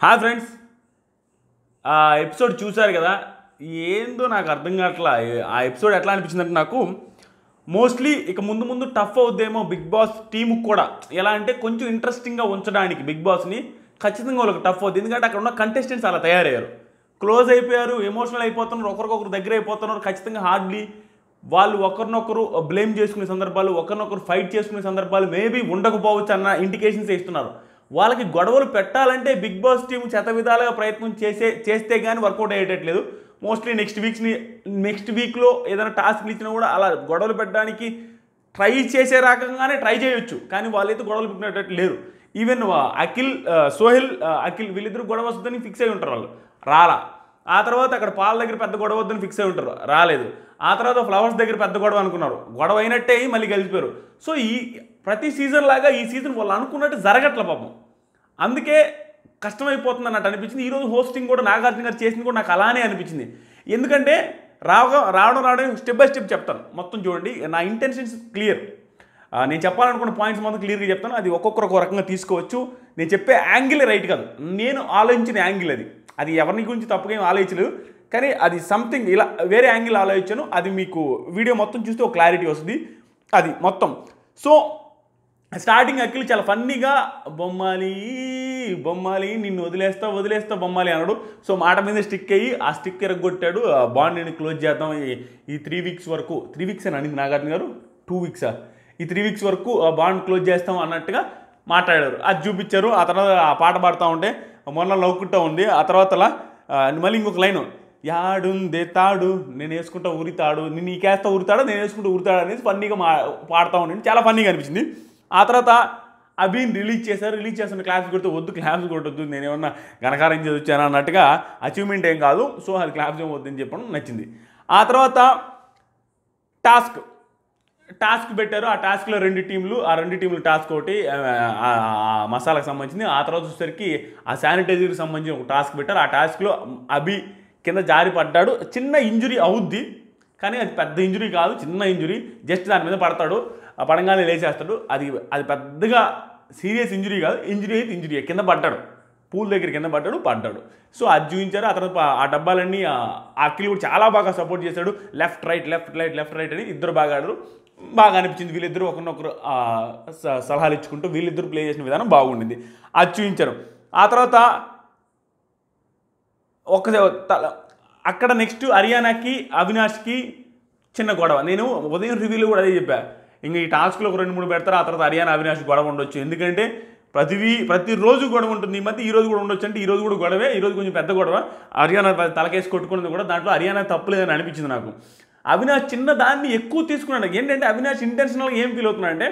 Hi friends, ఆ episode చూశారు కదా. ఏందో నాకు అర్థం కావట్లా. ఆ ఎపిసోడ్ ఎట్లా అనిపించిందంటే నాకు మోస్ట్లీ ఇక ముందు ముందు టఫ్ అవుద్దేమో బిగ్ బాస్ టీముకి కూడా. ఎలా అంటే కొంచెం ఇంట్రెస్టింగ్గా ఉంచడానికి బిగ్ బాస్ని ఖచ్చితంగా వాళ్ళకి టఫ్ అవుతుంది. ఎందుకంటే అక్కడ ఉన్న కంటెస్టెంట్స్ అలా తయారయ్యారు, క్లోజ్ అయిపోయారు, ఎమోషనల్ అయిపోతున్నారు, ఒకరికొకరు దగ్గర అయిపోతున్నారు. ఖచ్చితంగా హార్డ్లీ వాళ్ళు ఒకరినొకరు బ్లేమ్ చేసుకునే సందర్భాలు, ఒకరినొకరు ఫైట్ చేసుకునే సందర్భాలు మేబీ ఉండకపోవచ్చు అన్న ఇండికేషన్స్ ఇస్తున్నారు. వాళ్ళకి గొడవలు పెట్టాలంటే బిగ్ బాస్ టీం శత విధాలుగా ప్రయత్నం చేస్తే కానీ వర్కౌట్ అయ్యేటట్లేదు. మోస్ట్లీ నెక్స్ట్ వీక్లో ఏదైనా టాస్క్లు ఇచ్చినా కూడా అలా గొడవలు పెట్టడానికి ట్రై చేసే రకంగానే ట్రై చేయొచ్చు, కానీ వాళ్ళైతే గొడవలు పెట్టినట్టు లేరు. ఈవెన్ సోహెల్ అఖిల్ వీళ్ళిద్దరు గొడవ వస్తుందని ఫిక్స్ అయి ఉంటారు. వాళ్ళు రాలా. ఆ తర్వాత అక్కడ పాల దగ్గర పెద్ద గొడవ వద్దని ఫిక్స్ అయి ఉంటారు, రాలేదు. ఆ తర్వాత ఫ్లవర్స్ దగ్గర పెద్ద గొడవ అనుకున్నారు, గొడవ అయినట్టే మళ్ళీ కలిసిపోయారు. సో ఈ ప్రతి సీజన్ లాగా ఈ సీజన్ వాళ్ళు అనుకున్నట్టు జరగట్ల పాపం. అందుకే కష్టమైపోతుంది అన్నట్టు అనిపించింది. ఈరోజు హోస్టింగ్ కూడా నాగార్జున గారు చేసింది కూడా నాకు అలానే అనిపించింది. ఎందుకంటే రావడం స్టెప్ బై స్టెప్ చెప్తాను, మొత్తం చూడండి. నా ఇంటెన్షన్స్ క్లియర్. నేను చెప్పాలనుకున్న పాయింట్స్ మొత్తం క్లియర్గా చెప్తాను. అది ఒక్కొక్కరు ఒక రకంగా తీసుకోవచ్చు. నేను చెప్పే యాంగిల్ రైట్ కాదు, నేను ఆలోచించిన యాంగిల్ అది ఎవరిని గురించి తప్పుగా ఏం ఆలోచించలేదు, కానీ అది సంథింగ్ ఇలా వేరే యాంగిల్ ఆలోచించాను. అది మీకు వీడియో మొత్తం చూస్తే ఒక క్లారిటీ వస్తుంది అది మొత్తం. సో స్టార్టింగ్ అఖిల్ చాలా ఫన్నీగా బొమ్మాలి నిన్ను వదిలేస్తా బొమ్మాలి అన్నాడు. సో మాట మీద స్టిక్ అయ్యి ఆ స్టిక్ ఎరగొట్టాడు. బాండ్ని క్లోజ్ చేద్దాం ఈ 3 వీక్స్ వరకు. 3 వీక్స్ అని అనింది నాగార్జున గారు, 2 వీక్సా, ఈ 3 వీక్స్ వరకు బాండ్ క్లోజ్ చేస్తాం అన్నట్టుగా మాట్లాడారు. అది చూపించారు. ఆ తర్వాత ఆ పాట పాడుతూ ఉంటే మొన్న నవ్వుకుంటూ ఉంది. ఆ తర్వాత మళ్ళీ ఇంకొక లైను, యాడుందే తాడు నేను వేసుకుంటా ఉరితాడు, నేను నీకేస్తా ఉరితాడు నేను వేసుకుంటూ ఉరితాడు అనేది ఫన్నీగా పాడుతూ ఉండండి. చాలా ఫన్నీగా అనిపించింది. ఆ తర్వాత అభిని రిలీజ్ చేస్తున్న క్లాప్స్ కొడితే వద్దు, క్లాప్స్ కొట్టొద్దు, నేనేమన్నా ఘనకారం చదివాను అన్నట్టుగా అచీవ్మెంట్ ఏం కాదు, సో అది క్లాప్స్ ఏం వద్దని చెప్పడం నచ్చింది. ఆ తర్వాత టాస్క్ పెట్టారు. ఆ టాస్క్లో 2 టీంలు టాస్క్ ఒకటి మసాలాకు సంబంధించింది. ఆ తర్వాత చూసేసరికి ఆ శానిటైజర్కి సంబంధించి ఒక టాస్క్ పెట్టారు. ఆ టాస్క్లో అభి కింద జారి పడ్డాడు. చిన్న ఇంజురీ అవుద్ది, కానీ అది పెద్ద ఇంజురీ కాదు, చిన్న ఇంజురీ. జస్ట్ దాని మీద పడతాడు, ఆ పడంగానే లేచేస్తాడు. అది పెద్దగా సీరియస్ ఇంజురీ కాదు. ఇంజురీ అయితే ఇంజురీ, కింద పడ్డాడు, పూల్ దగ్గర కింద పడ్డాడు. సో అది చూపించారు. ఆ తర్వాత ఆ డబ్బాలన్నీ అఖిల్ కూడా చాలా బాగా సపోర్ట్ చేశాడు. లెఫ్ట్ రైట్ అని ఇద్దరు బాగా ఆడారు. బాగా అనిపించింది. వీళ్ళిద్దరూ ఒకరినొకరు సలహాలు ఇచ్చుకుంటూ వీళ్ళిద్దరూ ప్లే చేసిన విధానం బాగుండింది. అది చూపించారు. ఆ తర్వాత అక్కడ నెక్స్ట్ హరియానాకి అవినాష్కి చిన్న గొడవ. నేను ఉదయం రివ్యూలో కూడా అదే చెప్పా. ఇంకా ఈ టాస్క్లో ఒక 2-3 పెడతారు. ఆ తర్వాత హరియానా అవినాష్ గొడవ ఉండొచ్చు, ఎందుకంటే ప్రతిరోజు గొడవ ఉంటుంది. ఈ మధ్య ఈరోజు కూడా ఉండొచ్చు, అంటే ఈరోజు కూడా గొడవే. ఈరోజు కొంచెం పెద్ద గొడవ, హరియానా తలకేసి కొట్టుకున్నది కూడా. దాంట్లో హరియానా తప్పులేదని అనిపించింది నాకు. అవినాష్ చిన్న దాన్ని ఎక్కువ తీసుకున్నాడు. ఏంటంటే అవినాష్ ఇంటెన్షనల్గా ఏం ఫీల్ అవుతున్నాడంటే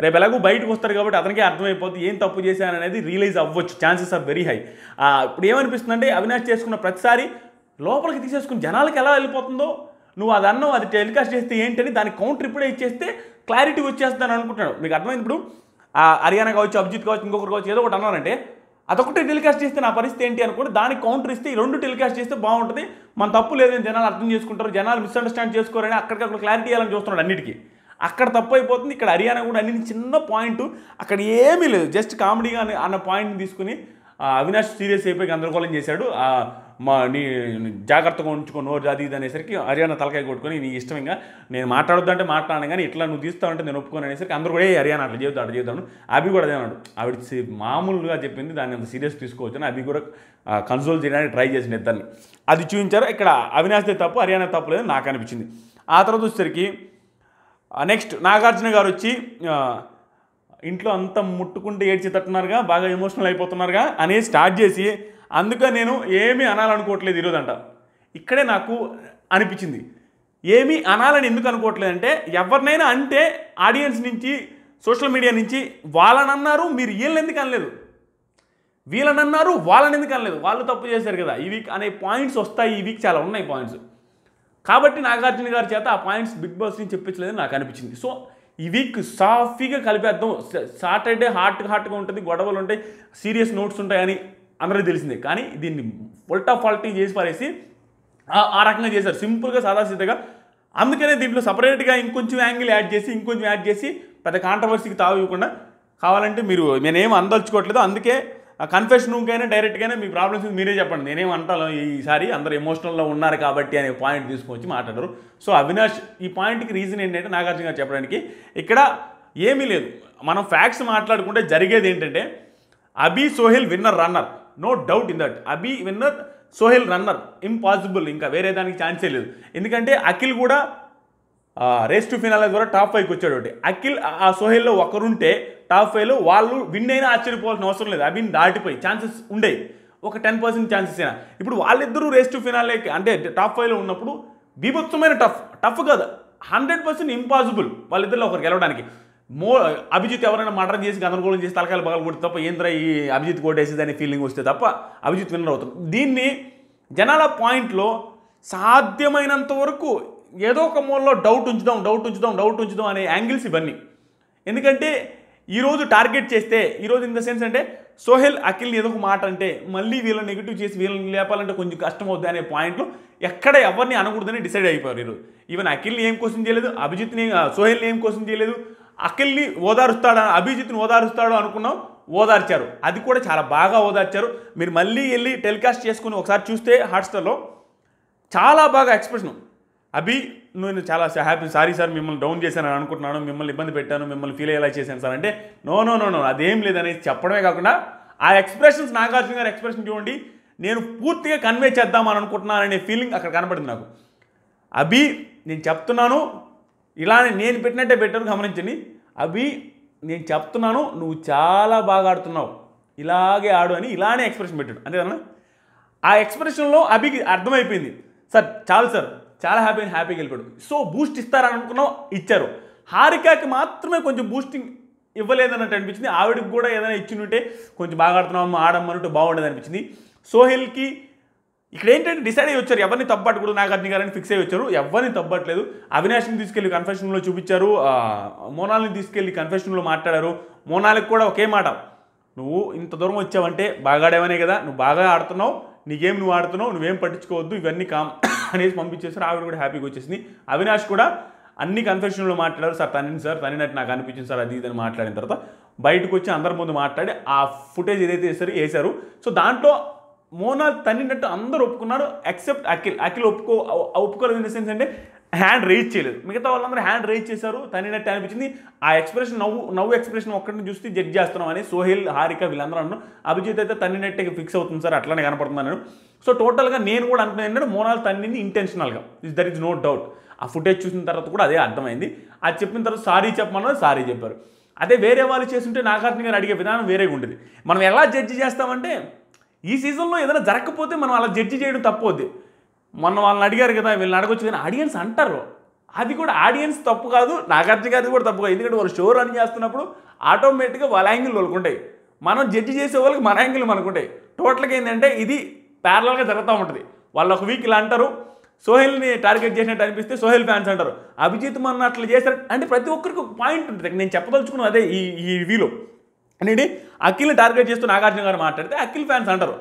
రేపు ఎలాగో బయటకు వస్తారు కాబట్టి అతనికి అర్థమైపోతుంది ఏం తప్పు చేశాననేది రియలైజ్ అవ్వచ్చు, ఛాన్సెస్ ఆర్ వెరీ హై. ఇప్పుడు ఏమనిపిస్తుందంటే అవినాష్ చేసుకున్న ప్రతిసారి లోపలికి తీసేసుకుని జనాలకి ఎలా వెళ్ళిపోతుందో, నువ్వు అది అన్నావు, అది టెలికాస్ట్ చేస్తే ఏంటని దానికి కౌంటర్ ఇప్పుడే ఇచ్చేస్తే క్లారిటీ వచ్చేస్తుందని అనుకుంటున్నాడు. మీకు అర్థమైంది. ఇప్పుడు హరియానా కావచ్చు, అభిజిత్ కావచ్చు, ఇంకొకరు కావచ్చు, ఏదో ఒకటి అన్నారంటే అదొకటి టెలికాస్ట్ చేస్తే నా పరిస్థితి ఏంటి అనుకోండి, దానికి కౌంటర్ ఇస్తే ఈ 2 టెలికాస్ట్ చేస్తే బాగుంటుంది, మన తప్పు లేదని జనాలు అర్థం చేసుకుంటారు, జనాలు మిస్అండర్స్టాండ్ చేసుకోరని అక్కడికక్కడ క్లారిటీ ఇవ్వాలని చూస్తున్నాడు అన్నిటికీ. అక్కడ తప్పు అయిపోతుంది. ఇక్కడ హరియానా కూడా అన్ని చిన్న పాయింట్, అక్కడ ఏమీ లేదు, జస్ట్ కామెడీగా అన్న పాయింట్ని తీసుకుని అవినాష్ సీరియస్ అయిపోయి గందరగోళం చేశాడు. నీ జాగ్రత్తగా ఉంచుకో నోరు అది ఇది అనేసరికి హరియానా తలకాయ కొట్టుకొని నీ ఇష్టం, ఇంకా నేను మాట్లాడొద్దంటే మాట్లాడాను, కానీ ఇట్లా నువ్వు తీస్తావంటే నేను ఒప్పుకోను అనేసరికి అందరూ కూడా హరియానా అట్లా చేద్దాను. అభి కూడా అదే అన్నాడు. ఆవిడ మామూలుగా చెప్పింది, దాన్ని అంత సీరియస్ తీసుకోవచ్చు అని అభి కూడా కన్సోల్ చేయడానికి ట్రై చేసిన ఇద్దరిని. అది చూపించారు. ఇక్కడ అవినాష్దే తప్పు, హరియానా తప్పు లేదని నాకు అనిపించింది. ఆ తర్వాత వచ్చేసరికి నెక్స్ట్ నాగార్జున గారు వచ్చి ఇంట్లో అంతా ముట్టుకుంటే ఏడ్చేటట్టున్నారుగా, బాగా ఎమోషనల్ అయిపోతున్నారుగా అనేది స్టార్ట్ చేసి, అందుకే నేను ఏమీ అనాలనుకోవట్లేదు ఈరోజు అంట. ఇక్కడే నాకు అనిపించింది ఏమీ అనాలని ఎందుకు అనుకోవట్లేదంటే, ఎవరినైనా అంటే ఆడియన్స్ నుంచి, సోషల్ మీడియా నుంచి వాళ్ళనన్నారు, మీరు వీళ్ళని ఎందుకు అనలేదు, వీళ్ళనన్నారు వాళ్ళని ఎందుకు అనలేదు, వాళ్ళు తప్పు చేశారు కదా ఈ వీక్ అనే పాయింట్స్ వస్తాయి. ఈ వీక్ చాలా ఉన్నాయి పాయింట్స్, కాబట్టి నాగార్జున గారి చేత ఆ పాయింట్స్ బిగ్ బాస్ నుంచి చెప్పించలేదని నాకు అనిపించింది. సో ఈ వీక్ సాఫీగా కలిపేద్దాం. సాటర్డే హార్ట్గా ఉంటుంది, గొడవలు ఉంటాయి, సీరియస్ నోట్స్ ఉంటాయని అందరికీ తెలిసిందే, కానీ దీన్ని ఫాల్టీ చేసి పారేసి ఆ రకంగా చేశారు, సింపుల్గా సాదాసీదగా. అందుకనే దీంట్లో సపరేట్గా ఇంకొంచెం యాంగిల్ యాడ్ చేసి పెద్ద కాంట్రవర్సీకి తావు ఇవ్వకుండా, కావాలంటే మీరు నేనేం అందలుచుకోవట్లేదు, అందుకే కన్ఫెషన్కైనా డైరెక్ట్గానే మీ ప్రాబ్లమ్స్ మీరే చెప్పండి, నేనేం అంటాను ఈసారి అందరూ ఎమోషనల్లో ఉన్నారు కాబట్టి అనే పాయింట్ తీసుకొచ్చి మాట్లాడరు. సో అవినాష్ ఈ పాయింట్కి రీజన్ ఏంటంటే నాగార్జున గారు చెప్పడానికి ఇక్కడ ఏమీ లేదు. మనం ఫ్యాక్ట్స్ మాట్లాడుకుంటే జరిగేది ఏంటంటే Abhi Sohel winner runner, no doubt in that. Abhi winner, Sohel runner, impossible, ఇంకా వేరే దానికి ఛాన్సే లేదు. ఎందుకంటే అఖిల్ కూడా రేస్ టు ఫినాలే ద్వారా టాప్ 5కి వచ్చాడు. ఒకటి అఖిల్ ఆ సోహెల్లో ఒకరుంటే టాప్ 5లో వాళ్ళు విన్ అయినా ఆశ్చర్యపోవాల్సిన అవసరం లేదు. అభిని దాటిపోయి ఛాన్సెస్ ఉండేవి, ఒక 10% ఛాన్సెస్ అయినా. ఇప్పుడు వాళ్ళిద్దరూ రేస్ టు ఫినాలేకి అంటే టాప్ 5లో ఉన్నప్పుడు బీభత్సమైన టఫ్ కాదు, 100% ఇంపాసిబుల్ వాళ్ళిద్దరిలో ఒకరు గెలవడానికి. అభిజిత్ ఎవరైనా మర్డర్ చేసి గందరగోళం చేసి తలకాయలు పగలు కొడితే తప్ప ఏంద్రా ఈ అభిజిత్ కొట్టేసేది అనే ఫీలింగ్ వస్తే తప్ప అభిజిత్ విన్నర్ అవుతారు. దీన్ని జనాల పాయింట్లో సాధ్యమైనంత వరకు ఏదో ఒక మూలలో డౌట్ ఉంచుదాం అనే యాంగిల్స్ ఇవన్నీ. ఎందుకంటే ఈరోజు టార్గెట్ చేస్తే, ఈరోజు ఇన్ ద సెన్స్ అంటే సోహెల్ అఖిల్ని ఏదో ఒక మాట అంటే మళ్ళీ వీళ్ళని నెగిటివ్ చేసి వీళ్ళని లేపాలంటే కొంచెం కష్టం అవుద్ది అనే పాయింట్లో ఎక్కడ ఎవరిని అనకూడదని డిసైడ్ అయిపోయారు ఈరోజు. ఈవెన్ అఖిల్ని ఏం క్వశ్చన్ చేయలేదు, అభిజిత్ని సోహెల్ని ఏం క్వశ్చన్ చేయలేదు. అఖిల్ని అభిజిత్ని ఓదారుస్తాడు అనుకున్నాం, ఓదార్చారు. అది కూడా చాలా బాగా ఓదార్చారు. మీరు మళ్ళీ వెళ్ళి టెలికాస్ట్ చేసుకుని ఒకసారి చూస్తే హాట్స్టార్లో చాలా బాగా ఎక్స్ప్రెషన్. అభి నేను చాలా హ్యాపీ, సారీ సార్ మిమ్మల్ని డౌన్ చేశాను అనుకుంటున్నాను, మిమ్మల్ని ఇబ్బంది పెట్టాను, మిమ్మల్ని ఫీల్ అయ్యేలా చేశాను సార్ అంటే నో అదేం లేదనేసి చెప్పడమే కాకుండా ఆ ఎక్స్ప్రెషన్స్, నాగార్జున గారి ఎక్స్ప్రెషన్ చూడండి, నేను పూర్తిగా కన్వే చేద్దామని అనుకుంటున్నాననే ఫీలింగ్ అక్కడ కనపడింది నాకు. అభి నేను చెప్తున్నాను, ఇలానే నేను పెట్టినట్టే పెట్టారు గమనించండి. అభి నేను చెప్తున్నాను, నువ్వు చాలా బాగా ఆడుతున్నావు, ఇలాగే ఆడు అని ఇలానే ఎక్స్ప్రెషన్ పెట్టాడు. అంతేనా? ఆ ఎక్స్ప్రెషన్లో అభికి అర్థమైపోయింది, సార్ చాలు సార్, చాలా హ్యాపీగా వెళ్ళిపోయాడు. సో బూస్ట్ ఇస్తారని అనుకున్నాం, ఇచ్చారు. హారికకి మాత్రమే కొంచెం బూస్టింగ్ ఇవ్వలేదన్నట్టు అనిపించింది. ఆవిడకి కూడా ఏదైనా ఇచ్చినుంటే కొంచెం బాగా ఆడుతున్నాం ఆడమ్మన్నట్టు బాగుండేది అనిపించింది. సోహెల్కి ఇక్కడ ఏంటంటే డిసైడ్ అయ్యి వచ్చారు, ఎవరిని తప్పట్టకూడదు నాగార్జున గారని ఫిక్స్ అయ్యి వచ్చారు. ఎవరిని తప్పట్లేదు. అవినాష్ని తీసుకెళ్ళి కన్ఫెషన్లో చూపించారు, మోనాల్ని తీసుకెళ్ళి కన్ఫెషన్లో మాట్లాడారు. మోనాల్కి కూడా ఒకే మాట, నువ్వు ఇంత దూరం వచ్చావంటే బాగా ఆడేవనే కదా, నువ్వు బాగా ఆడుతున్నావు, నీకేం నువ్వు ఆడుతున్నావు, నువ్వేం పట్టించుకోవద్దు, ఇవన్నీ అనేసి పంపించేసారు. ఆవిడ కూడా హ్యాపీగా వచ్చేసింది. అవినాష్ కూడా అన్ని కన్ఫెషన్లో మాట్లాడారు, సార్ తనినట్టు నాకు అనిపించింది సార్, అది ఇదని మాట్లాడిన తర్వాత బయటకు వచ్చి అందరి ముందు మాట్లాడి ఆ ఫుటేజ్ ఏదైతే వేసారు. సో దాంట్లో మోనాల్ తన్నినట్టు అందరూ ఒప్పుకున్నారు ఎక్సెప్ట్ అఖిల్ ఒప్పుకోలేదు. ఇన్ ద సెన్స్ అంటే హ్యాండ్ రైజ్ చేయలేదు. మిగతా వాళ్ళందరూ హ్యాండ్ రైజ్ చేశారు, తన్నినట్టు అనిపించింది. ఆ ఎక్స్ప్రెషన్ నవ్వు ఎక్స్ప్రెషన్ ఒక్కడిని చూస్తే జడ్జ్ చేస్తున్నాం అని సోహెల్, హారిక వీళ్ళందరూ అన్నారు. అభిజిత్ అయితే తన్నినట్టే ఫిక్స్ అవుతుంది సార్, అట్లానే కనపడుతున్నాను. సో టోటల్గా నేను కూడా అనుకున్నాను ఏంటంటే మోనాల్ తన్నింది ఇంటెన్షనల్గా, దర్ ఇస్ నో డౌట్. ఆ ఫుటేజ్ చూసిన తర్వాత కూడా అదే అర్థమైంది. అది చెప్పిన తర్వాత సారీ చెప్పమన్నారు, సారీ చెప్పారు. అదే వేరే వాళ్ళు చేస్తుంటే నాగార్జున గారు అడిగే విధానం వేరేగా ఉండేది. మనం ఎలా జడ్జి చేస్తామంటే ఈ సీజన్లో ఏదైనా జరగకపోతే మనం అలా జడ్జి చేయడం తప్పవుద్ది. మొన్న వాళ్ళని అడిగారు కదా, వీళ్ళని అడగొచ్చు కానీ ఆడియన్స్ అంటారు. అది కూడా ఆడియన్స్ తప్పు కాదు, నాగార్జున గారిది కూడా తప్పు కాదు. ఎందుకంటే వాళ్ళు షో రన్ చేస్తున్నప్పుడు ఆటోమేటిక్గా వాళ్ళ యాంగిల్ వాళ్ళకు ఉంటాయి, మనం జడ్జి చేసే వాళ్ళకి మన యాంగిల్ మనకు ఉంటాయి. టోటల్గా ఏంటంటే ఇది ప్యారలల్గా జరుగుతూ ఉంటుంది. వాళ్ళు ఒక వీక్ ఇలా అంటారు, సోహెల్ని టార్గెట్ చేసినట్టు అనిపిస్తే సోహెల్ ఫ్యాన్స్ అంటారు, అభిజిత్ మన అట్లా చేశారు అంటే ప్రతి ఒక్కరికి ఒక పాయింట్ ఉంటుంది. నేను చెప్పదలుచుకున్నాను అదే ఈ రివ్యూలో అనేది. అఖిల్ని టార్గెట్ చేస్తూ నాగార్జున గారు మాట్లాడితే అఖిల్ ఫ్యాన్స్ అంటారు,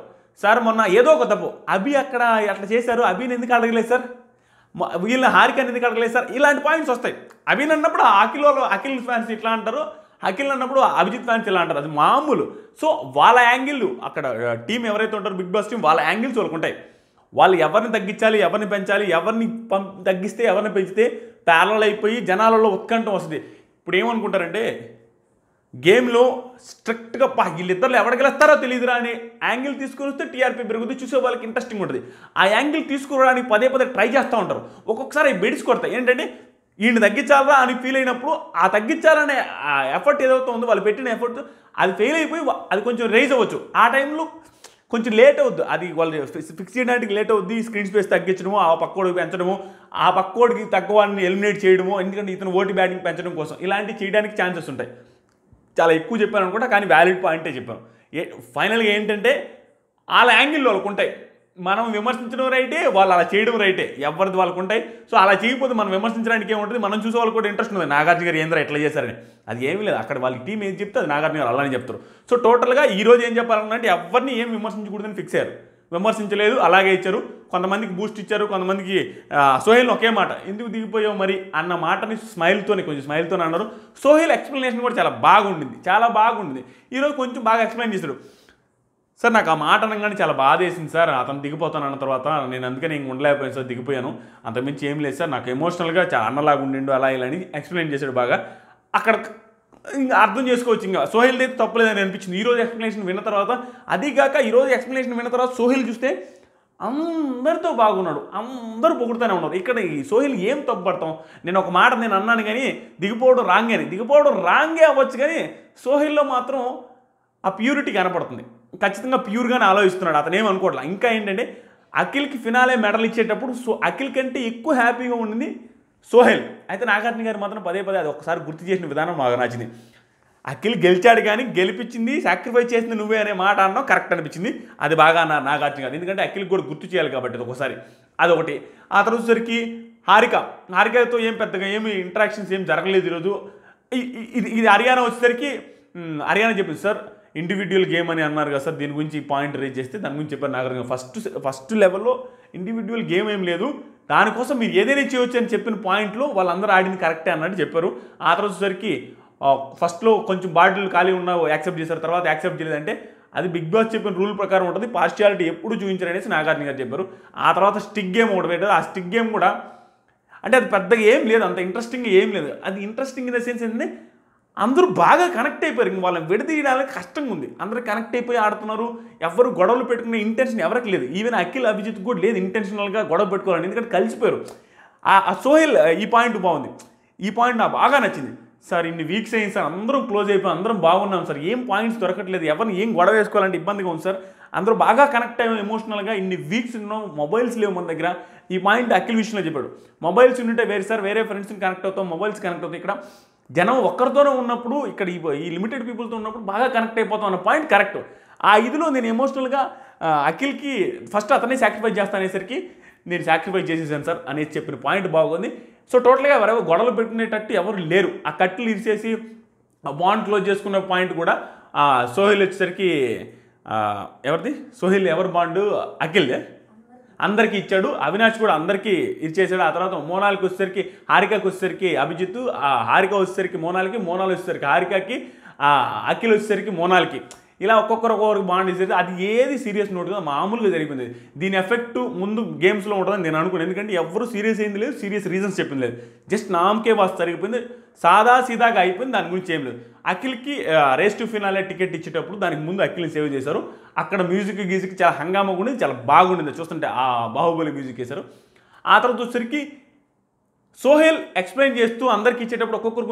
సార్ మొన్న ఏదో ఒక తప్పు అభి అక్కడ అట్లా చేశారు, అభిని ఎందుకు అడగలేదు సార్, వీళ్ళని హారికని ఎందుకు అడగలేదు సార్, ఇలాంటి పాయింట్స్ వస్తాయి. అభిని అన్నప్పుడు అఖిల్ ఫ్యాన్స్ ఇట్లా అంటారు, అఖిల్ అన్నప్పుడు అభిజిత్ ఫ్యాన్స్ ఇలా అంటారు, అది మామూలు. సో వాళ్ళ యాంగిల్ అక్కడ టీం ఎవరైతే ఉంటారో బిగ్ బాస్ టీం వాళ్ళ యాంగిల్స్ వాళ్ళకు ఉంటాయి. వాళ్ళు ఎవరిని తగ్గించాలి, ఎవరిని పెంచాలి, ఎవరిని తగ్గిస్తే ఎవరిని పెంచితే ప్యారలల్ అయిపోయి జనాలలో ఉత్కంఠం వస్తుంది. ఇప్పుడు ఏమనుకుంటారంటే గేమ్లో స్ట్రిక్ట్గా వీళ్ళిద్దరు ఎవరికి గెలుస్తారో తెలియదురా అనే యాంగిల్ తీసుకుని వస్తే టీఆర్పీ పెరుగుతుంది, చూసే వాళ్ళకి ఇంట్రెస్టింగ్ ఉంటుంది. ఆ యాంగిల్ తీసుకురావడానికి పదే ట్రై చేస్తూ ఉంటారు. ఒక్కొక్కసారి బెడిసి కొడతాయి. ఏంటంటే ఈయన తగ్గించాలరా అని ఫీల్ అయినప్పుడు ఆ తగ్గించాలనే ఎఫర్ట్ ఏదైతే ఉందో వాళ్ళు పెట్టిన ఎఫర్ట్ అది ఫెయిల్ అయిపోయి అది కొంచెం రైజ్ అవ్వచ్చు. ఆ టైంలో కొంచెం లేట్ అవుద్ది, అది వాళ్ళు ఫిక్స్ చేయడానికి లేట్ అవుద్ది. స్క్రీన్ స్పేస్ తగ్గించడము, ఆ పక్కోడికి పెంచడము, ఆ పక్కోడికి తక్కువ వాడిని ఎలిమినేట్ చేయడము, ఎందుకంటే ఇతను ఓటీ బ్యాటింగ్ పెంచడం కోసం ఇలాంటివి చేయడానికి ఛాన్సెస్ ఉంటాయి. చాలా ఎక్కువ చెప్పాను అనుకుంటా, కానీ వ్యాలిడ్ పాయింటే చెప్పాను. ఫైనల్గా ఏంటంటే వాళ్ళ యాంగిల్ వాళ్ళకు ఉంటాయి. మనం విమర్శించడం రైటే, వాళ్ళు అలా చేయడం రైటే, ఎవరిది వాళ్ళకు ఉంటాయి. సో అలా చేయకపోతే మనం విమర్శించడానికి ఏముంటుంది, మనం చూసే వాళ్ళకి కూడా ఇంట్రెస్ట్ ఉంది, నాగార్జున గారు ఏంద్రా ఎట్లా చేశారని. అది ఏమీ లేదు, అక్కడ వాళ్ళ టీం ఏం చెప్తే అది నాగార్జున గారు అలానే చెప్తారు. సో టోటల్గా ఈరోజు ఏం చెప్పాలనుకుంటే ఎవరిని ఏం విమర్శించకూడదని ఫిక్స్ అయ్యారు. విమర్శించలేదు, అలాగే ఇచ్చారు. కొంతమందికి బూస్ట్ ఇచ్చారు, కొంతమందికి సోహెల్ ఒకే మాట ఎందుకు దిగిపోయావు మరి అన్న మాటని కొంచెం స్మైల్తో అన్నారు. సోహెల్ ఎక్స్ప్లెనేషన్ కూడా చాలా బాగుండింది ఈరోజు కొంచెం బాగా ఎక్స్ప్లెయిన్ చేశాడు. సార్ నాకు ఆ మాట అనగానే చాలా బాధేసింది సార్. అతను దిగిపోతాను అన్న తర్వాత నేను అందుకని ఇంక ఉండలేకపోయాను సార్, దిగిపోయాను. అంతకుమించి ఏం లేదు సార్, నాకు ఎమోషనల్గా చాలా అన్నలాగా ఉండిండు అలా ఇలా అని ఎక్స్ప్లెయిన్ చేశాడు బాగా. అక్కడ ఇంకా అర్థం చేసుకోవచ్చు, ఇంకా సోహెల్ అయితే తప్పలేదని అనిపించింది ఈరోజు ఎక్స్ప్లెనేషన్ విన్న తర్వాత. అదీగాక ఈరోజు ఎక్స్ప్లెనేషన్ విన్న తర్వాత సోహెల్ చూస్తే అందరితో బాగున్నాడు, అందరూ పొగుడుతూనే ఉన్నారు. ఇక్కడ ఈ సోహెల్ ఏం తప్పుపడతాం? నేను ఒక మాట నేను అన్నాను కానీ దిగిపోవడం రాంగే అవ్వచ్చు, కానీ సోహెల్లో మాత్రం ఆ ప్యూరిటీ కనపడుతుంది. ఖచ్చితంగా ప్యూర్గానే ఆలోచిస్తున్నాడు, అతను ఏమనుకోవట్లా. ఇంకా ఏంటంటే అఖిల్కి ఫినాలే మెడల్ ఇచ్చేటప్పుడు అఖిల్ కంటే ఎక్కువ హ్యాపీగా ఉండింది సోహెల్. అయితే నాగార్జున గారు మాత్రం పదే అది ఒకసారి గుర్తు చేసిన విధానం బాగా నచ్చింది. అఖిల్ గెలిచాడు కానీ గెలిపించింది సాక్రిఫైస్ చేసింది నువ్వే అనే మాట అన్నావు కరెక్ట్ అనిపించింది. అది బాగా అన్నారు నాగార్జున గారు, ఎందుకంటే అఖిల్కి కూడా గుర్తు చేయాలి కాబట్టి ఒకసారి. అదొకటి. ఆ తర్వాత వచ్చేసరికి హారికతో ఏం పెద్దగా ఏమి ఇంటరాక్షన్స్ ఏం జరగలేదు ఈరోజు. ఇది హర్యానా వచ్చేసరికి హర్యానా చెప్పింది సార్ ఇండివిజువల్ గేమ్ అని అన్నారు కదా సార్, దీని గురించి పాయింట్ రేజ్ చేస్తే దాని గురించి చెప్పారు నాగార్జున. ఫస్ట్ లెవెల్లో ఇండివిజువల్ గేమ్ ఏం లేదు, దానికోసం మీరు ఏదైనా చేయొచ్చు అని చెప్పిన పాయింట్లో వాళ్ళందరూ ఆడింది కరెక్టే అన్నట్టు చెప్పారు. ఆ తర్వాత వచ్చేసరికి ఫస్ట్లో కొంచెం బాటిల్ ఖాళీ ఉన్న యాక్సెప్ట్ చేశారు, తర్వాత యాక్సెప్ట్ చేయలేదంటే అది బిగ్ బాస్ చెప్పిన రూల్ ప్రకారం ఉంటుంది, పార్షియాలిటీ ఎప్పుడు చూపించారు అనేసి నాగార్జున గారు చెప్పారు. ఆ తర్వాత స్టిక్ గేమ్ ఒకటి పెట్టారు. ఆ స్టిక్ గేమ్ కూడా అంటే అది పెద్దగా ఏం లేదు, అంత ఇంట్రెస్టింగ్గా ఏం లేదు. అది ఇంట్రెస్టింగ్ ఇన్ ద సెన్స్ ఏంటంటే అందరూ బాగా కనెక్ట్ అయిపోయారు, ఇంక వాళ్ళని విడదీయడానికి కష్టంగా ఉంది. అందరూ కనెక్ట్ అయిపోయి ఆడుతున్నారు, ఎవరు గొడవలు పెట్టుకునే ఇంటెన్షన్ ఎవరికి లేదు. ఈవెన్ అఖిల్ అభిజిత్ కూడా లేదు ఇంటెన్షనల్గా గొడవ పెట్టుకోవాలని, ఎందుకంటే కలిసిపోయారు. ఆ సోహెల్ ఈ పాయింట్ బాగుంది, ఈ పాయింట్ నాకు బాగా నచ్చింది. సార్ ఇన్ని వీక్స్ అయింది సార్, అందరం క్లోజ్ అయిపోయి అందరం బాగున్నాం సార్, ఏం పాయింట్స్ దొరకట్లేదు, ఎవరిని ఏం గొడవ వేసుకోవాలంటే ఇబ్బందిగా ఉంది సార్, అందరూ బాగా కనెక్ట్ అయ్యాం ఎమోషనల్గా, ఇన్ని వీక్స్ ఉన్నాం, మొబైల్స్ లేవు మన దగ్గర. ఈ పాయింట్ అఖిల్ విషయంలో చెప్పాడు. మొబైల్స్ ఉంటే వేరే సార్, వేరే ఫ్రెండ్స్ని కనెక్ట్ అవుతాం, మొబైల్స్ కనెక్ట్ అవుతాయి. ఇక్కడ జనం ఒక్కరితోనే ఉన్నప్పుడు, ఇక్కడ ఈ లిమిటెడ్ పీపుల్తో ఉన్నప్పుడు బాగా కనెక్ట్ అయిపోతాం అన్న పాయింట్ కరెక్ట్. ఆ ఇదిలో నేను ఎమోషనల్గా అఖిల్కి ఫస్ట్ అతనే సాక్రిఫైస్ చేస్తానేసరికి నేను సాక్రిఫైస్ చేసేసాను సార్ అనేది చెప్పిన పాయింట్ బాగుంది. సో టోటల్గా ఎవరెవరు గొడవలు పెట్టుకునేటట్టు ఎవరు లేరు. ఆ కట్లు ఇరిసేసి బాండ్ క్లోజ్ చేసుకున్న పాయింట్ కూడా సోహెల్ వచ్చేసరికి ఎవరిది సోహెల్ ఎవరు బాండ్ అఖిల్దే అందరికీ ఇచ్చాడు. అవినాష్ కూడా అందరికీ ఇచ్చేసాడు. ఆ తర్వాత మోనాల్కి వచ్చేసరికి హారికకి వచ్చేసరికి అభిజిత్, హారిక వచ్చేసరికి మోనాల్కి, మోనాల్ వచ్చేసరికి హారికకి, అఖిల్ వచ్చేసరికి మోనాల్కి, ఇలా ఒక్కొక్కరికి బాండ్ ఇచ్చేది. అది ఏది సీరియస్ నోట్గా మామూలుగా జరిగిపోయింది. దీని ఎఫెక్ట్ ముందు గేమ్స్లో ఉంటుందని నేను అనుకున్నాను, ఎందుకంటే ఎవరు సీరియస్ అయింది లేదు, సీరియస్ రీజన్స్ చెప్పింది లేదు, జస్ట్ నామకే వాస్తు జరిగిపోయింది, సాదా సీదాగా అయిపోయింది, దాని గురించి ఏం లేదు. అఖిల్కి రేస్ టు ఫినాలే టికెట్ ఇచ్చేటప్పుడు దానికి ముందు అఖిల్ని సేవ్ చేశారు. అక్కడ మ్యూజిక్ గీజిక్ చాలా హంగామాగా ఉండేది, చాలా బాగుండింది చూస్తుంటే, ఆ బాహుబలి మ్యూజిక్ వేశారు. ఆ తర్వాత వచ్చేసరికి సోహెల్ ఎక్స్ప్లెయిన్ చేస్తూ అందరికి ఇచ్చేటప్పుడు ఒక్కొక్కరి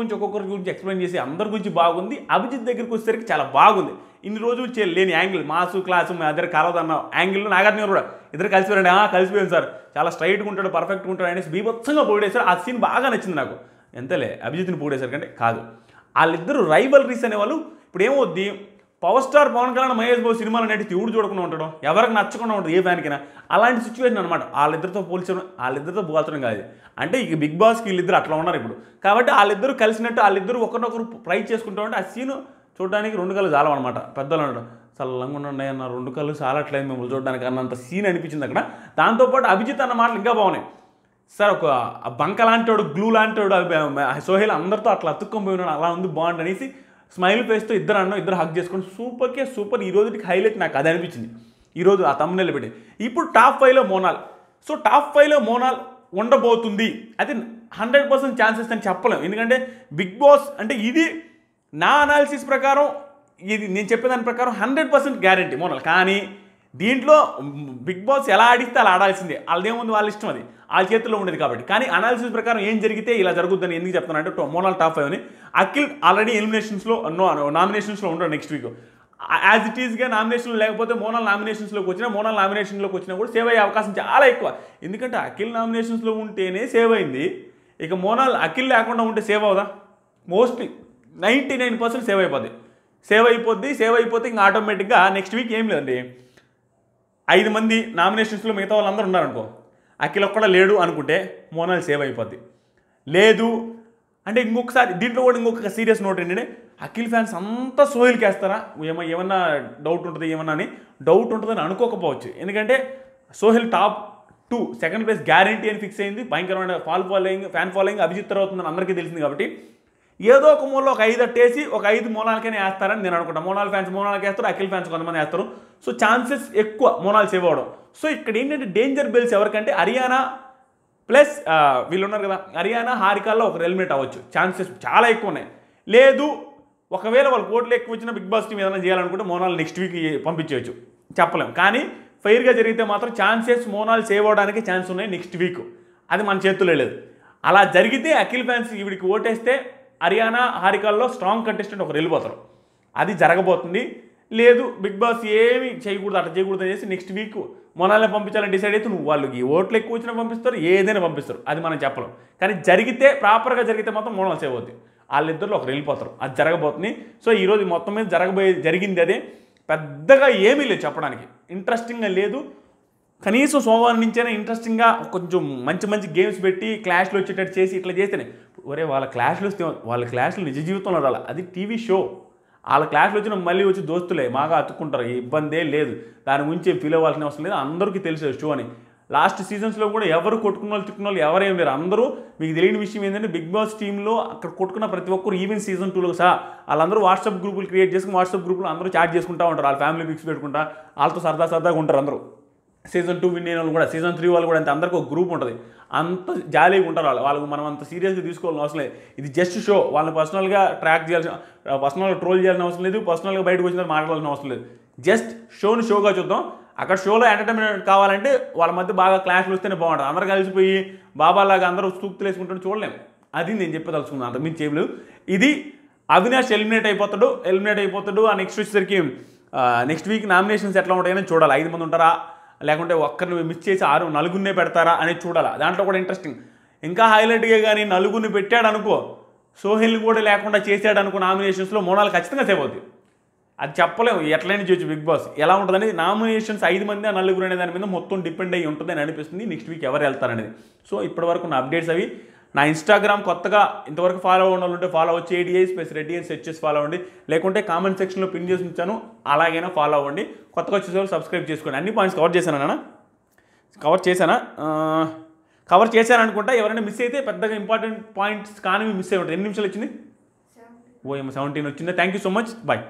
గురించి ఎక్స్ప్లెయిన్ చేసి అందరి గురించి బాగుంది. అభిజిత్ దగ్గరికి వచ్చేసరికి చాలా బాగుంది. ఇన్ని రోజులు లేని యాంగిల్, మాసు క్లాసు మా ఇద్దరు కలవదన్న యాంగిల్లో నాగార్జున కూడా ఇద్దరు కలిసిపోయారండి. కలిసిపోయాను సార్, చాలా స్ట్రైట్గా ఉంటాడు, పర్ఫెక్ట్గా ఉంటాడు అనేసి బీభత్సంగా పొగిడేశారు. ఆ సీన్ బాగా నచ్చింది నాకు. ఎంతలే అభిజిత్ని పొగిడేశారు కంటే కాదు, వాళ్ళిద్దరు రైవల్రీస్ అనేవాళ్ళు. ఇప్పుడు ఏమవుద్ది, పవర్ స్టార్ పవన్ కళ్యాణ్, మహేష్ బాబు సినిమాలు నటిస్తే ఎవడు చూడకుండా ఉంటాడు, ఎవరికి నచ్చకుండా ఉంటుంది ఏ ఫ్యాన్కైనా. అలాంటి సిచ్యువేషన్ అనమాట. వాళ్ళిద్దరితో పోల్చడం కాదు, అంటే ఇక బిగ్ బాస్కి వీళ్ళిద్దరు అట్లా ఉన్నారు ఇప్పుడు. కాబట్టి వాళ్ళిద్దరు కలిసినట్టు వాళ్ళిద్దరు ఒకరినొకరు ప్రైజ్ చేసుకుంటూ ఉంటే ఆ సీను చూడడానికి రెండు కళ్ళు చాలా అనమాట. పెద్దలు అన్నాడు చల్లంగా ఉండండి అన్న, రెండు కళ్ళు చాలట్లేదు మిమ్మల్ని చూడడానికి అన్నంత సీన్ అనిపించింది అక్కడ. దాంతోపాటు అభిజిత్ అన్న మాటలు ఇంకా బాగున్నాయి సార్. ఒక బంక లాంటివాడు, గ్లూ లాంటివాడు సోహెల్ అందరితో అట్లా అతుక్కొని పోయి ఉన్నాడు, అలా ఉంది బాగుంది అనేసి స్మైల్ ఫేస్తో ఇద్దరు హక్ చేసుకొని సూపర్. ఈ రోజుకి హైలైట్ నాకు అది అనిపించింది ఈరోజు ఆ తమ్ముళ్ళు పెట్టి. ఇప్పుడు టాప్ 5లో మోనాల్. సో టాప్ 5లో మోనాల్ ఉండబోతుంది, అది 100% ఛాన్సెస్ అని చెప్పలేము. ఎందుకంటే బిగ్ బాస్ అంటే ఇది నా అనాలిసిస్ ప్రకారం, ఇది నేను చెప్పేదాని ప్రకారం 100% గ్యారంటీ మోనాల్. కానీ దీంట్లో బిగ్ బాస్ ఎలా ఆడిస్తే అలా ఆడాల్సిందే, వాళ్ళదేముంది వాళ్ళ ఇష్టం, అది వాళ్ళ చేతుల్లో ఉండేది కాబట్టి. కానీ అనాలిసిస్ ప్రకారం ఏం జరిగితే ఇలా జరుగుతుందని ఎందుకు చెప్తానంటే మోనాల్ టాప్ 5 అని. అఖిల్ ఆల్రెడీ నామినేషన్స్లో ఉండడు నెక్స్ట్ వీక్. యాజ్ ఇట్ ఈస్గా నామినేషన్లో లేకపోతే మోనాల్ నామినేషన్స్లోకి వచ్చినా కూడా సేవ్ అయ్యే అవకాశం చాలా ఎక్కువ. ఎందుకంటే అఖిల్ నామినేషన్స్లో ఉంటేనే సేవ్ అయింది, ఇక మోనాల్ అఖిల్ లేకుండా ఉంటే సేవ్ అవుదా? మోస్ట్లీ 99% సేవ్ అయిపోద్ది ఇంకా ఆటోమేటిక్గా నెక్స్ట్ వీక్ ఏం లేదండి, 5 మంది నామినేషన్స్లో మిగతా వాళ్ళందరూ ఉన్నారనుకో, అఖిల్ ఒక్కడ లేడు అనుకుంటే మోనాల్ సేవ్ అయిపోద్ది. లేదు అంటే దీంట్లో కూడా ఇంకొక సీరియస్ నోట్ ఏంటంటే, అఖిల్ ఫ్యాన్స్ అంతా సోహెల్కి వేస్తారా, ఏమన్నా డౌట్ ఉంటుందని అనుకోకపోవచ్చు. ఎందుకంటే Sohel top 2 second place guarantee అని ఫిక్స్ అయింది. భయంకరమైన ఫ్యాన్ ఫాలోయింగ్ అభిజిత్ తర్వాత ఉందని అందరికీ తెలిసింది. కాబట్టి ఏదో ఒక మూలలో ఒక 5 అట్టేసి ఒక 5 మోనాల్కైనా వేస్తారని నేను అనుకుంటాను. మోనాల్ ఫ్యాన్స్ మోనాల్కి వేస్తారు, అఖిల్ ఫ్యాన్స్ కొంతమంది వేస్తారు. సో ఛాన్సెస్ ఎక్కువ మోనాల్ సేవ్ అవ్వడం. సో ఇక్కడ ఏంటంటే డేంజర్ బెల్స్ ఎవరికంటే హరియానా ప్లస్ వీళ్ళు ఉన్నారు కదా, హరియానా హారికాల్లో ఒకరు ఎలిమినేట్ అవ్వచ్చు. ఛాన్సెస్ చాలా ఎక్కువ ఉన్నాయి. లేదు ఒకవేళ వాళ్ళు కోట్లు ఎక్కువ వచ్చినా బిగ్ బాస్ టీం ఏదైనా చేయాలనుకుంటే మోనాల్ నెక్స్ట్ వీక్ పంపించేయచ్చు, చెప్పలేం. కానీ ఫెయిర్గా జరిగితే మాత్రం ఛాన్సెస్ మోనాల్ సేవ్ అవ్వడానికి ఛాన్స్ ఉన్నాయి నెక్స్ట్ వీక్. అది మన చేతుల్లో లేదు. అలా జరిగితే అఖిల్ ఫ్యాన్స్ ఈవిడికి ఓటేస్తే హరియానా హారికాల్లో స్ట్రాంగ్ కంటెస్టెంట్ ఒకరు వెళ్ళిపోతారు. అది జరగబోతుంది. లేదు బిగ్ బాస్ ఏమి చేయకూడదు, అట్లా చేయకూడదు అనేసి నెక్స్ట్ వీక్ మోనాల్ని పంపించాలని డిసైడ్ అయితే నువ్వు వాళ్ళకి ఓట్లు ఎక్కువ వచ్చినా పంపిస్తారు, ఏదైనా పంపిస్తారు. అది మనం చెప్పలేం. కానీ జరిగితే ప్రాపర్గా జరిగితే మాత్రం మోనాల్ సేవ్ అవుతుంది. వాళ్ళిద్దరిలో ఒకరు వెళ్ళిపోతారు. అది జరగబోతుంది. సో ఈరోజు మొత్తం మీద జరిగింది అదే. పెద్దగా ఏమీ లేదు చెప్పడానికి, ఇంట్రెస్టింగ్గా లేదు. కనీసం సోమవారం నుంచైనా ఇంట్రెస్టింగ్గా కొంచెం మంచి మంచి గేమ్స్ పెట్టి క్లాష్లు వచ్చేటట్టు చేసి ఇట్లా చేస్తేనే ఒరే వాళ్ళ క్లాష్లు వస్తే వాళ్ళ క్లాష్లు నిజ జీవితంలో రాలి. అది టీవీ షో. వాళ్ళ క్లాష్లు వచ్చిన మళ్ళీ వచ్చి దోస్తులే మాగా అతుక్కుంటారు, ఇబ్బందే లేదు. దాని గురించి ఫీల్ అవ్వాల్సిన అవసరం లేదు. అందరికీ తెలిసే షో అని. లాస్ట్ సీజన్స్లో కూడా ఎవరు కొట్టుకున్న వాళ్ళు తిట్టుకున్న వాళ్ళు ఎవరేం లేరు. అందరూ మీకు తెలియని విషయం ఏంటంటే బిగ్ బాస్ టీంలో అక్కడ కొట్టుకున్న ప్రతి ఒక్కరు ఈవెన్ సీజన్ 2లో సహా వాళ్ళందరూ వాట్సాప్ గ్రూపులు క్రియేట్ చేసుకుని వాట్సాప్ గ్రూపులో అందరూ చాట్ చేసుకుంటూ ఉంటారు. వాళ్ళ ఫ్యామిలీ పిక్స్ పెట్టుకుంటా వాళ్ళతో సరదాగా ఉంటారు అందరూ. సీజన్ 2 విన్ అయిన వాళ్ళు కూడా, సీజన్ 3 వాళ్ళు కూడా అంతే. అందరికీ ఒక గ్రూప్ ఉంటుంది. అంత జాలీగా ఉంటారు వాళ్ళకు మనం అంత సీరియస్గా తీసుకోవాల్సిన అవసరం లేదు. ఇది జస్ట్ షో. వాళ్ళని పర్సనల్గా ట్రాక్ చేయాల్సిన, పర్సనల్గా ట్రోల్ చేయాల్సిన అవసరం లేదు, పర్సనల్గా బయటకు వచ్చిన మాట్లాడాల్సిన అవసరం లేదు. జస్ట్ షోని షోగా చూద్దాం. అక్కడ షోలో ఎంటర్టైన్మెంట్ కావాలంటే వాళ్ళ మధ్య బాగా క్లాష్లు వస్తేనే బాగుంటుంది. అందరూ కలిసిపోయి బాబాలాగా అందరూ సూక్తులు వేసుకుంటూ చూడలేము. అది నేను చెప్పదలుచుకున్నాను, అంతకుమించి చేయలేదు. ఇది అవినాష్ ఎలిమినేట్ అయిపోతాడు. ఆ నెక్స్ట్ వచ్చేసరికి నెక్స్ట్ వీక్ నామినేషన్స్ ఎట్లా ఉంటాయని చూడాలి. 5 మంది ఉంటారా, లేకుంటే ఒక్కరిని మిస్ చేసి 4 పెడతారా అనేది చూడాలి. దాంట్లో కూడా ఇంట్రెస్టింగ్. ఇంకా హైలైట్గా కానీ 4 పెట్టాడు అనుకో, సోహెల్ని కూడా లేకుండా చేసాడు అనుకో నామినేషన్స్లో మోనాల్ ఖచ్చితంగా సేవ్ అవుతుంది. అది చెప్పలేము, ఎట్లయినా చేయొచ్చు. బిగ్ బాస్ ఎలా ఉంటుందని నామినేషన్స్ 5 మంది 4 అనే దాని మీద మొత్తం డిపెండ్ అయ్యి ఉంటుంది అని అనిపిస్తుంది. నెక్స్ట్ వీక్ ఎవరు వెళ్తారనేది. సో ఇప్పటివరకు నా అప్డేట్స్ అవి. నా ఇన్స్టాగ్రామ్ కొత్తగా ఇంతవరకు ఫాలో అవ్వడం ఉంటే ఫాలో వచ్చి ADI/రెడ్డి అని సెర్చ్ చేసి ఫాలో అవ్వండి. లేకుంటే కామెంట్ సెక్షన్లో పిన్ చేసి ఉంచాను, అలాగైనా ఫాలో అవ్వండి. కొత్తగా వచ్చేసరికి సబ్స్క్రైబ్ చేసుకోండి. అన్ని పాయింట్స్ కవర్ చేశాను అనుకుంటా. ఎవరైనా మిస్ అయితే పెద్దగా ఇంపార్టెంట్ పాయింట్స్ కానీ మిస్ అయ్యి ఉంటాయి. ఎన్ని నిమిషాలు వచ్చింది? 17 వచ్చిందా? Thank you so much. Bye.